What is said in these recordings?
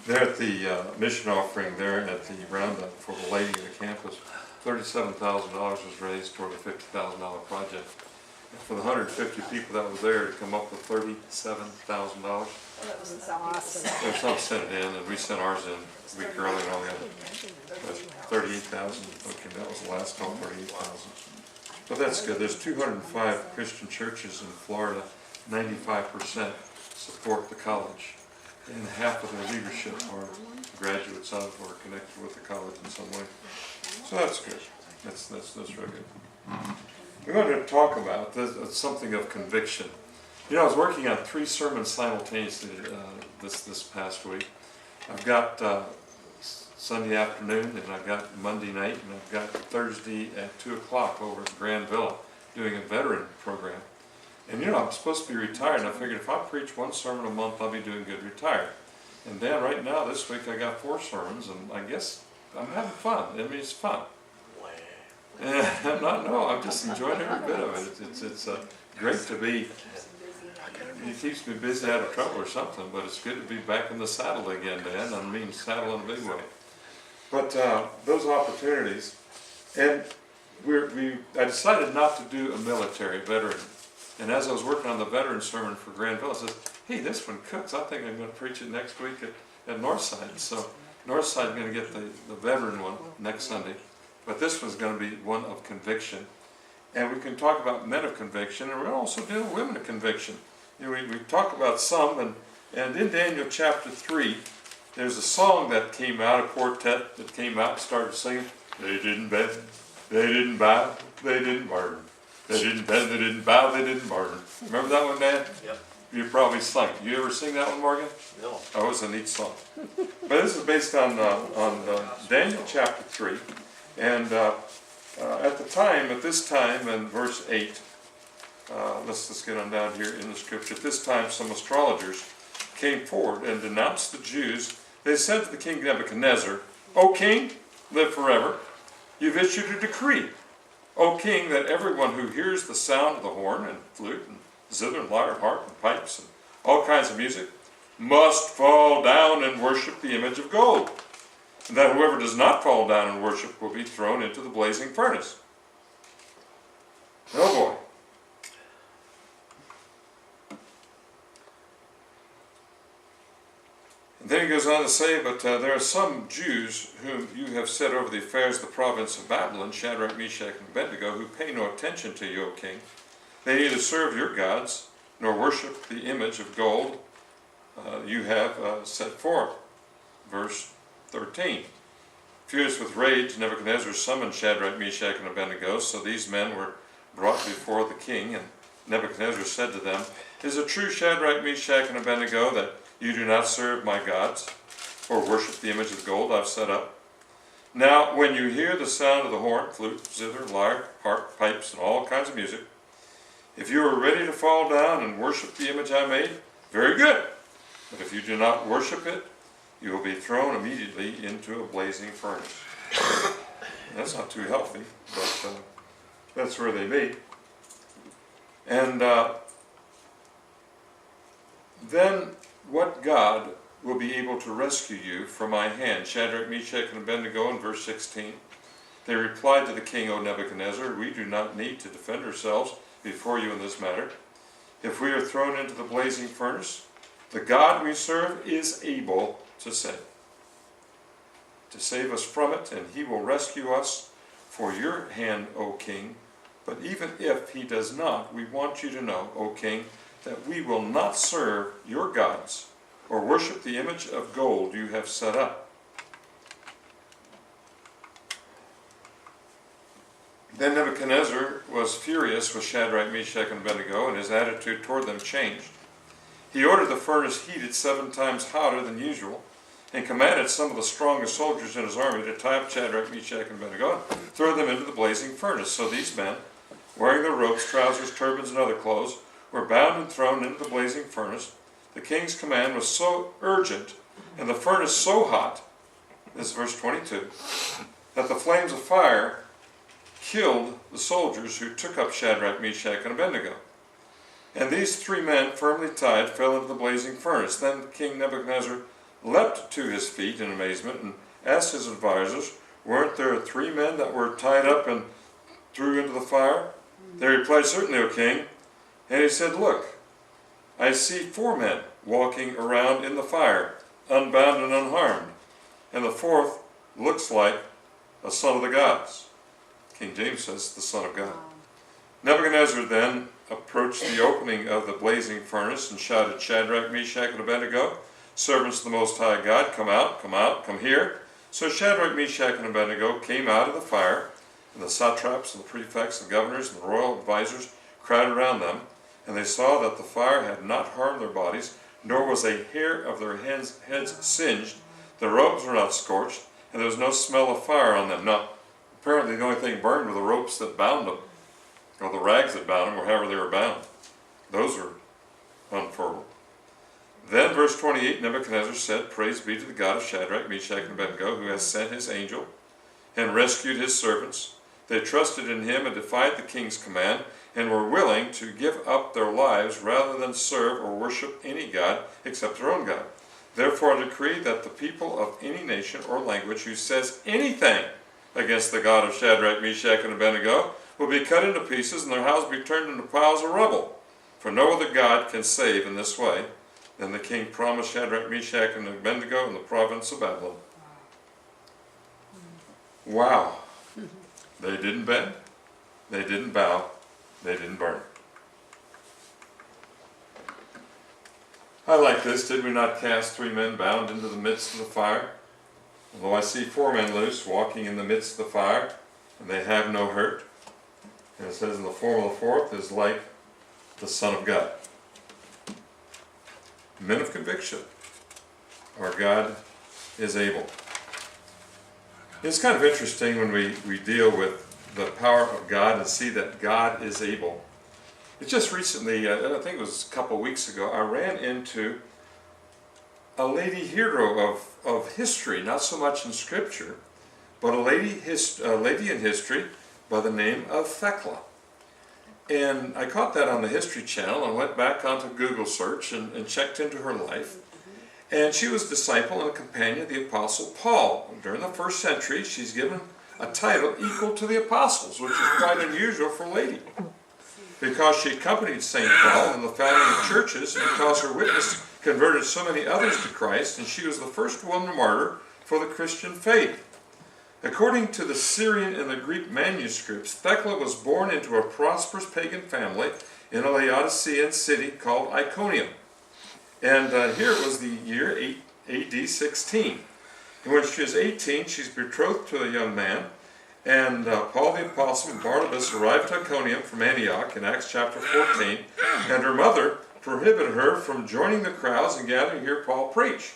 They're at the mission offering there at the roundup for the lady of the campus. $37,000 was raised toward a $50,000 project. And for the 150 people that were there to come up with $37,000, That was awesome. there's some sent it in, and we sent ours in a week early and all the other. But 38,000, okay, that was the last call, 38,000. But that's good. There's 205 Christian churches in Florida. 95% support the college, and half of their leadership are graduates of or connected with the college in some way. So that's good. That's real good. We're going to talk about something of conviction. You know, I was working on 3 sermons simultaneously this past week. I've got Sunday afternoon, and I've got Monday night, and I've got Thursday at 2 o'clock over at Grand Villa doing a veteran program. And you know, I'm supposed to be retired, and I figured if I preach 1 sermon a month, I'll be doing good retired. And then right now, this week, I got 4 sermons, and I guess I'm having fun. I mean, it's fun. I'm just enjoying every bit of it. It's great to be. It keeps me busy out of trouble or something, but it's good to be back in the saddle again, Dan. I mean, saddle in a big way. But those opportunities, and I decided not to do a military veteran. And as I was working on the veteran sermon for Granville, I said, hey, this one cooks. I think I'm going to preach it next week at Northside. So Northside is going to get the veteran one next Sunday. But this one's going to be one of conviction. And we can talk about men of conviction, and we'll also deal with women of conviction. You know, we talk about some, and in Daniel chapter 3, there's a song that came out, a quartet that came out and started singing, they didn't bend, they didn't bow, they didn't burn. They didn't bend, they didn't bow, they didn't burn. Remember that one, Dan? Yep. You probably sung it. You ever sing that one, Morgan? No. Oh, it was a neat song. But this is based on Daniel chapter 3. And at this time, in verse 8, let's get on down here in the scripture. At this time, some astrologers came forward and denounced the Jews. They said to the king Nebuchadnezzar, O king, live forever. You've issued a decree, O king, that everyone who hears the sound of the horn and flute and zither and lyre, harp and pipes and all kinds of music must fall down and worship the image of gold. And that whoever does not fall down and worship will be thrown into the blazing furnace. Oh boy. And then he goes on to say, but there are some Jews whom you have set over the affairs of the province of Babylon, Shadrach, Meshac, and Abendnego, who pay no attention to you, O king. They neither serve your gods, nor worship the image of gold you have set forth. Verse 13. Furious with rage, Nebuchadnezzar summoned Shadrach, Meshac, and Abendnego. So these men were brought before the king, and Nebuchadnezzar said to them, Is it true, Shadrach, Meshac, and Abendnego, that you do not serve my gods, or worship the image of gold I've set up? Now, when you hear the sound of the horn, flute, zither, lyre, harp, pipes, and all kinds of music, if you are ready to fall down and worship the image I made, very good. But if you do not worship it, you will be thrown immediately into a blazing furnace. That's not too healthy, but that's where they be. And then what God will be able to rescue you from my hand? Shadrach, Meshach, and Abednego in verse 16. They replied to the king, O Nebuchadnezzar, we do not need to defend ourselves before you in this matter. If we are thrown into the blazing furnace, the God we serve is able to save us from it, and he will rescue us for your hand, O king. But even if he does not, we want you to know, O king, that we will not serve your gods or worship the image of gold you have set up. Then Nebuchadnezzar was furious with Shadrach, Meshach, and Abednego, and his attitude toward them changed. He ordered the furnace heated 7 times hotter than usual, and commanded some of the strongest soldiers in his army to tie up Shadrach, Meshach, and Abednego and throw them into the blazing furnace. So these men, wearing their robes, trousers, turbans, and other clothes, were bound and thrown into the blazing furnace. The king's command was so urgent, and the furnace so hot, this is verse 22, that the flames of fire killed the soldiers who took up Shadrach, Meshach, and Abednego. And these 3 men, firmly tied, fell into the blazing furnace. Then King Nebuchadnezzar leapt to his feet in amazement and asked his advisors, "Weren't there 3 men that were tied up and threw into the fire?" They replied, "Certainly, O king." And he said, "Look, I see 4 men walking around in the fire, unbound and unharmed, and the 4th looks like a son of the gods." King James says, the Son of God. Nebuchadnezzar then approached the opening of the blazing furnace and shouted, "Shadrach, Meshac, and Abednego, servants of the Most High God, come out, come here." So Shadrach, Meshach, and Abednego came out of the fire, and the satraps and the prefects and governors and the royal advisors crowded around them, and they saw that the fire had not harmed their bodies, nor was a hair of their heads singed, their robes were not scorched, and there was no smell of fire on them. Now, apparently the only thing burned were the ropes that bound them, or the rags that bound them, or however they were bound. Those were unfurled. Then, verse 28, Nebuchadnezzar said, "Praise be to the God of Shadrach, Meshach, and Abednego, who has sent his angel and rescued his servants. They trusted in him and defied the king's command, and were willing to give up their lives rather than serve or worship any god except their own God. Therefore I decree that the people of any nation or language who says anything against the God of Shadrach, Meshach, and Abednego will be cut into pieces, and their house be turned into piles of rubble. For no other God can save in this way." Then the king promised Shadrach, Meshach, and Abednego in the province of Babylon. Wow. They didn't bend, they didn't bow, they didn't burn. I like this. "Did we not cast 3 men bound into the midst of the fire? Although I see 4 men loose, walking in the midst of the fire, and they have no hurt." And it says, "In the form of the 4th is like the Son of God." Men of conviction. Our God is able. It's kind of interesting when we deal with the power of God and see that God is able. It just recently, I think it was a couple of weeks ago, I ran into a lady hero of history, not so much in Scripture, but a lady in history by the name of Thecla. And I caught that on the History Channel and went back onto Google search and checked into her life. And she was a disciple and a companion of the Apostle Paul. During the 1st century, she's given a title equal to the apostles, which is quite unusual for a lady, because she accompanied St. Paul in the founding of churches, and because her witness converted so many others to Christ, and she was the first woman martyr for the Christian faith. According to the Syrian and the Greek manuscripts, Thecla was born into a prosperous pagan family in a Laodicean city called Iconium. And here it was the year AD 16. And when she was 18, she's betrothed to a young man, and Paul the Apostle and Barnabas arrived to Iconium from Antioch in Acts chapter 14, and her mother prohibited her from joining the crowds and gathering to hear Paul preach.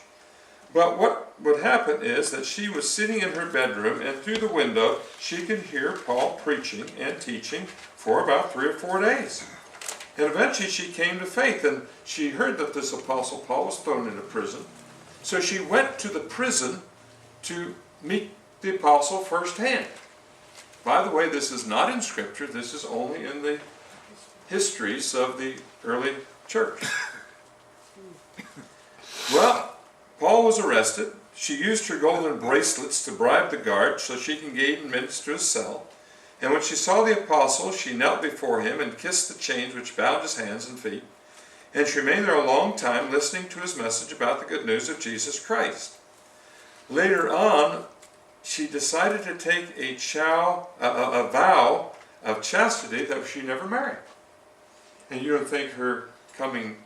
But what would happen is that she was sitting in her bedroom, and through the window she could hear Paul preaching and teaching for about 3 or 4 days. And eventually she came to faith, and she heard that this Apostle Paul was thrown into prison. So she went to the prison to meet the Apostle firsthand. By the way, this is not in Scripture, this is only in the histories of the early church. Well, Paul was arrested. She used her golden bracelets to bribe the guard so she can gain admittance to his cell. And when she saw the apostle, she knelt before him and kissed the chains which bound his hands and feet. And she remained there a long time listening to his message about the good news of Jesus Christ. Later on, she decided to take a vow of chastity that she never married. And you don't think her coming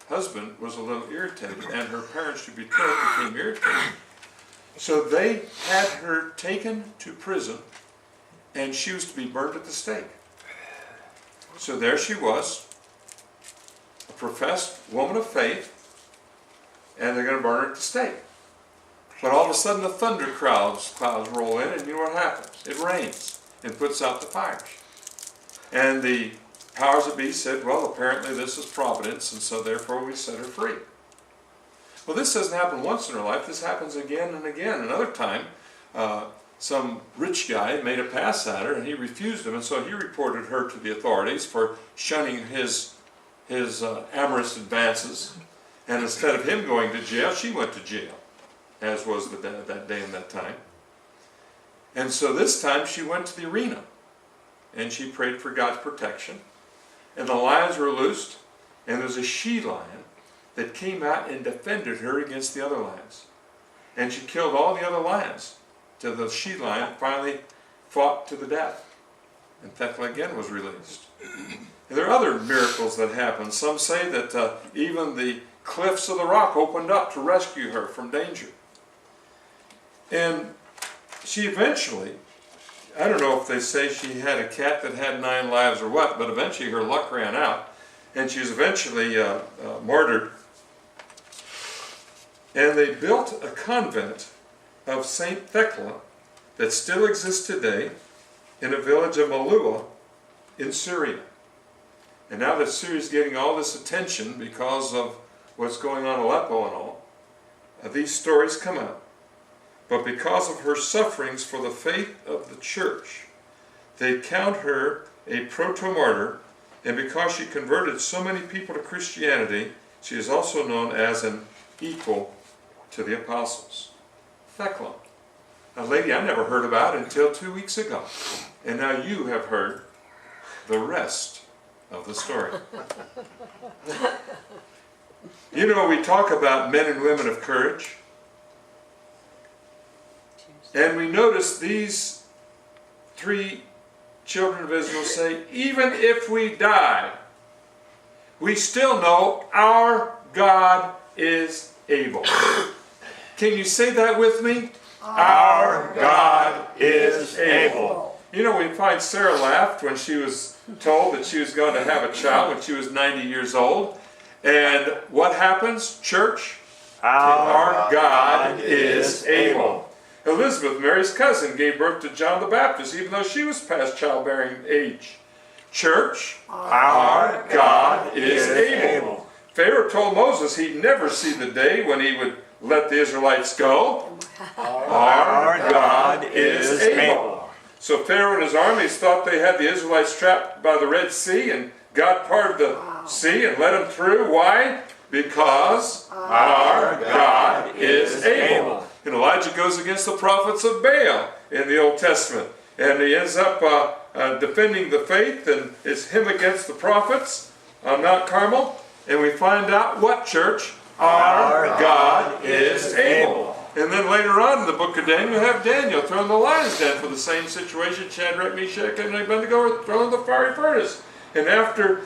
husband was a little irritated, and her parents, to be told, became irritated. So they had her taken to prison, and she was to be burned at the stake. So there she was, a professed woman of faith, and they're going to burn her at the stake. But all of a sudden the thunder clouds roll in, and you know what happens? It rains and puts out the fires. And the powers that be said, well, apparently this is providence, and so therefore we set her free. Well, this doesn't happen once in her life. This happens again and again. Another time, some rich guy made a pass at her, and he refused him, and so he reported her to the authorities for shunning his amorous advances. And instead of him going to jail, she went to jail, as was that day and that time. And so this time she went to the arena, and she prayed for God's protection. And the lions were loosed, and there was a she-lion that came out and defended her against the other lions. And she killed all the other lions, till the she-lion finally fought to the death. And Thecla again was released. And there are other miracles that happen. Some say that even the cliffs of the rock opened up to rescue her from danger. And she eventually, I don't know if they say she had a cat that had 9 lives or what, but eventually her luck ran out, and she was eventually martyred. And they built a convent of St. Thecla that still exists today in a village of Malua in Syria. And now that Syria is getting all this attention because of what's going on in Aleppo and all, these stories come out. But because of her sufferings for the faith of the church, they count her a proto-martyr, and because she converted so many people to Christianity, she is also known as an equal to the apostles. Thecla, a lady I never heard about until 2 weeks ago. And now you have heard the rest of the story. You know, we talk about men and women of courage. And we notice these 3 children of Israel say, even if we die, we still know our God is able. Can you say that with me? Our God is able. You know, we find Sarah laughed when she was told that she was going to have a child when she was 90 years old. And what happens, church? Our God is able. Elizabeth, Mary's cousin, gave birth to John the Baptist, even though she was past childbearing age. Church, our God is able. Pharaoh told Moses he'd never see the day when he would let the Israelites go. Our God is able. So Pharaoh and his armies thought they had the Israelites trapped by the Red Sea, and God parted the sea and let them through. Why? Because our God is able. And Elijah goes against the prophets of Baal in the Old Testament. And he ends up defending the faith, and it's him against the prophets on Mount Carmel. And we find out what, church? Our God is able. And then later on in the book of Daniel, you have Daniel thrown in the lion's den for the same situation. Shadrach, Meshac, and Abendnego were thrown in the fiery furnace. And after,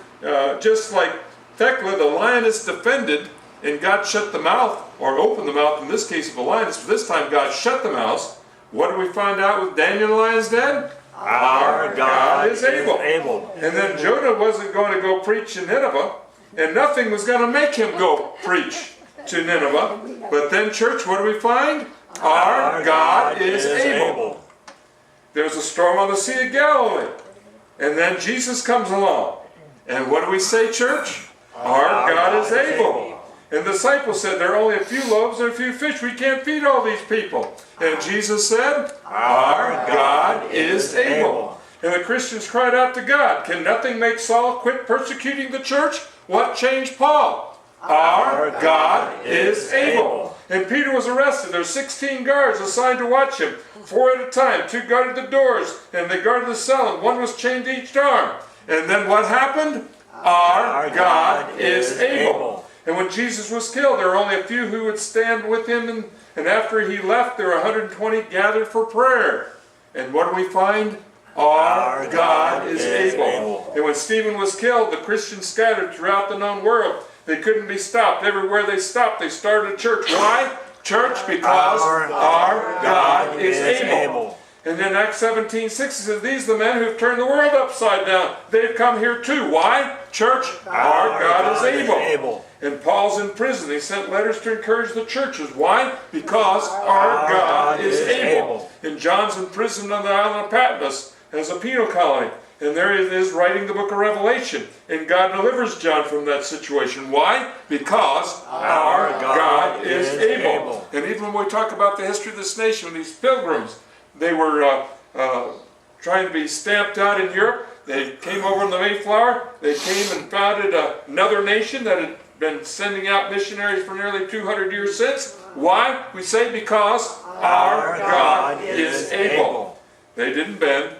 just like Thecla, the lioness defended, and God shut the mouth, or opened the mouth in this case of the lioness, but this time God shut the mouth. What do we find out with Daniel in the lion's den? Our God is able. And then Jonah wasn't going to go preach in Nineveh, and nothing was going to make him go preach to Nineveh. But then, church, what do we find? Our God is able. There's a storm on the Sea of Galilee. And then Jesus comes along. And what do we say, church? Our God is able. And the disciples said, there are only a few loaves and a few fish. We can't feed all these people. And Jesus said, our God is able. And the Christians cried out to God, can nothing make Saul quit persecuting the church? What changed Paul? Our God is able. And Peter was arrested. There were 16 guards assigned to watch him, 4 at a time. 2 guarded the doors, and they guarded the cell, and 1 was chained to each arm. And then what happened? Our God is able. And when Jesus was killed, there were only a few who would stand with him, and after he left, there were 120 gathered for prayer. And what do we find? Our God is able. And when Stephen was killed, the Christians scattered throughout the known world. They couldn't be stopped. Everywhere they stopped, they started a church. Why? Church, because our God is able. And then Acts 17:6 says, these are the men who've turned the world upside down. They've come here too. Why? Church, our God is able. And Paul's in prison. He sent letters to encourage the churches. Why? Because our God is able. And John's in prison on the island of Patmos as a penal colony. And there he is writing the book of Revelation. And God delivers John from that situation. Why? Because our God is able. And even when we talk about the history of this nation, these pilgrims, they were trying to be stamped out in Europe. They came over in the Mayflower. They came and founded another nation that had been sending out missionaries for nearly 200 years since. Why? We say because our God is able. They didn't bend.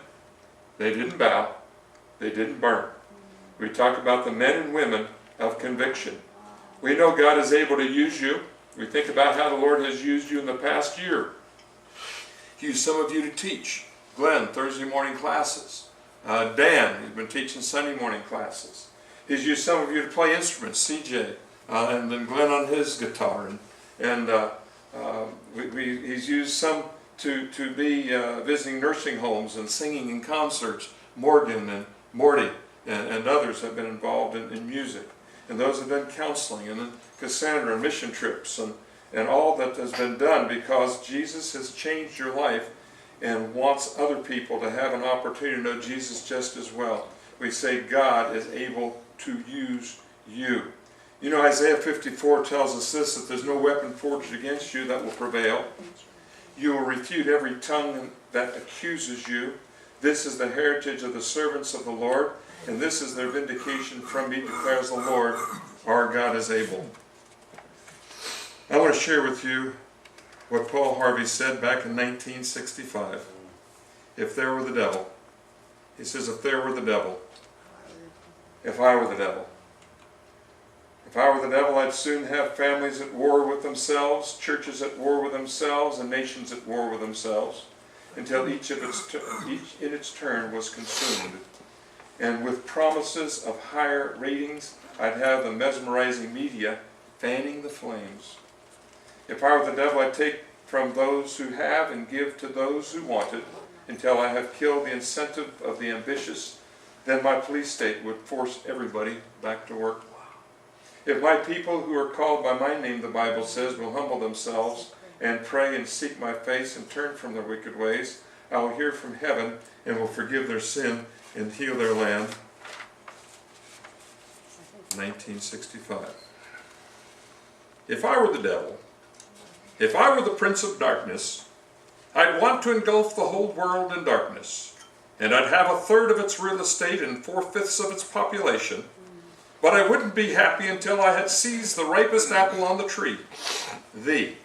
They didn't bow. They didn't burn. We talk about the men and women of conviction. We know God is able to use you. We think about how the Lord has used you in the past year. He used some of you to teach. Glenn, Thursday morning classes. Dan, he's been teaching Sunday morning classes. He's used some of you to play instruments, CJ, and then Glenn on his guitar. He's used some to be visiting nursing homes and singing in concerts. Morgan and Morty and others have been involved in music. And those have been counseling, and then Cassandra and mission trips, and all that has been done because Jesus has changed your life and wants other people to have an opportunity to know Jesus just as well. We say God is able to use you. You know, Isaiah 54 tells us this, that there's no weapon forged against you that will prevail. You will refute every tongue that accuses you. This is the heritage of the servants of the Lord, and this is their vindication from me, declares the Lord, our God is able. I want to share with you what Paul Harvey said back in 1965. If there were the devil, he says, if there were the devil, if I were the devil. If I were the devil, I'd soon have families at war with themselves, churches at war with themselves, and nations at war with themselves, until each in its turn was consumed. And with promises of higher ratings, I'd have the mesmerizing media fanning the flames. If I were the devil, I'd take from those who have and give to those who want it, until I have killed the incentive of the ambitious. Then my police state would force everybody back to work. If my people who are called by my name, the Bible says, will humble themselves and pray and seek my face and turn from their wicked ways, I will hear from heaven and will forgive their sin and heal their land. 1965. If I were the devil, if I were the prince of darkness, I'd want to engulf the whole world in darkness, and I'd have 1/3 of its real estate and 4/5 of its population, but I wouldn't be happy until I had seized the ripest apple on the tree, thee.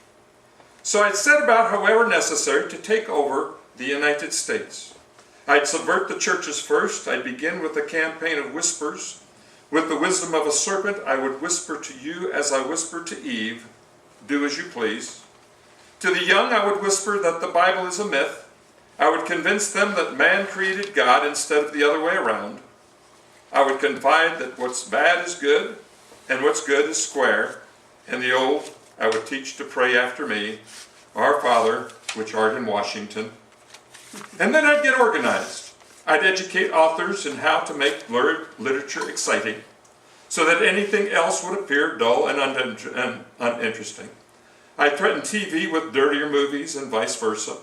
So I'd set about, however necessary, to take over the United States. I'd subvert the churches first. I'd begin with a campaign of whispers. With the wisdom of a serpent, I would whisper to you as I whispered to Eve, do as you please. To the young, I would whisper that the Bible is a myth. I would convince them that man created God instead of the other way around. I would confide that what's bad is good, and what's good is square. And the old, I would teach to pray after me, Our Father, which art in Washington. And then I'd get organized. I'd educate authors in how to make literature exciting, so that anything else would appear dull and uninteresting. I'd threaten TV with dirtier movies and vice versa.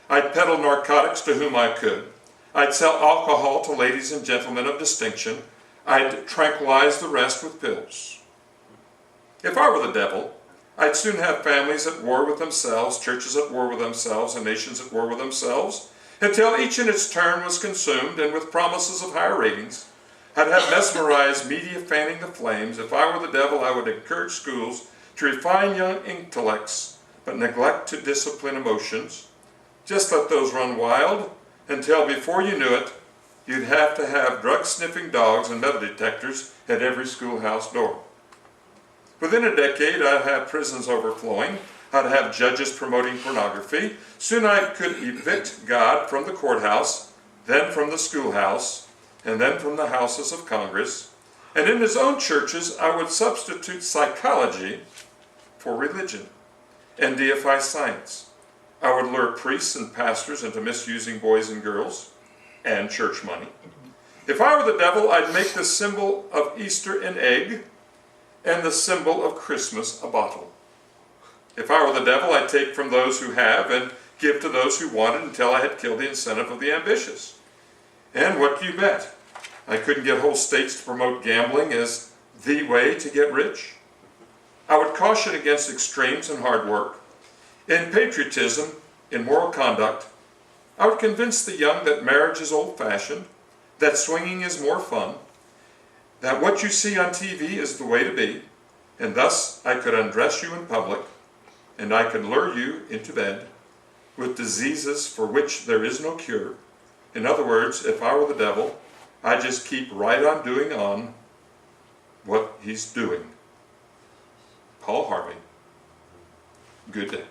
I'd peddle narcotics to whom I could. I'd sell alcohol to ladies and gentlemen of distinction. I'd tranquilize the rest with pills. If I were the devil, I'd soon have families at war with themselves, churches at war with themselves, and nations at war with themselves, until each in its turn was consumed, and with promises of higher ratings, I'd have mesmerized media fanning the flames. If I were the devil, I would encourage schools to refine young intellects, but neglect to discipline emotions. Just let those run wild, until before you knew it, you'd have to have drug-sniffing dogs and metal detectors at every schoolhouse door. Within a decade, I'd have prisons overflowing. I'd have judges promoting pornography. Soon I could evict God from the courthouse, then from the schoolhouse, and then from the houses of Congress. And in his own churches, I would substitute psychology for religion and deify science. I would lure priests and pastors into misusing boys and girls and church money. If I were the devil, I'd make the symbol of Easter an egg and the symbol of Christmas a bottle. If I were the devil, I'd take from those who have and give to those who wanted until I had killed the incentive of the ambitious. And what do you bet? I couldn't get whole states to promote gambling as the way to get rich. I would caution against extremes in hard work. In patriotism, in moral conduct, I would convince the young that marriage is old-fashioned, that swinging is more fun, that what you see on TV is the way to be, And thus I could undress you in public, and I could lure you into bed with diseases for which there is no cure. In other words, if I were the devil, I just keep right on doing on what he's doing. Paul Harvey, good day.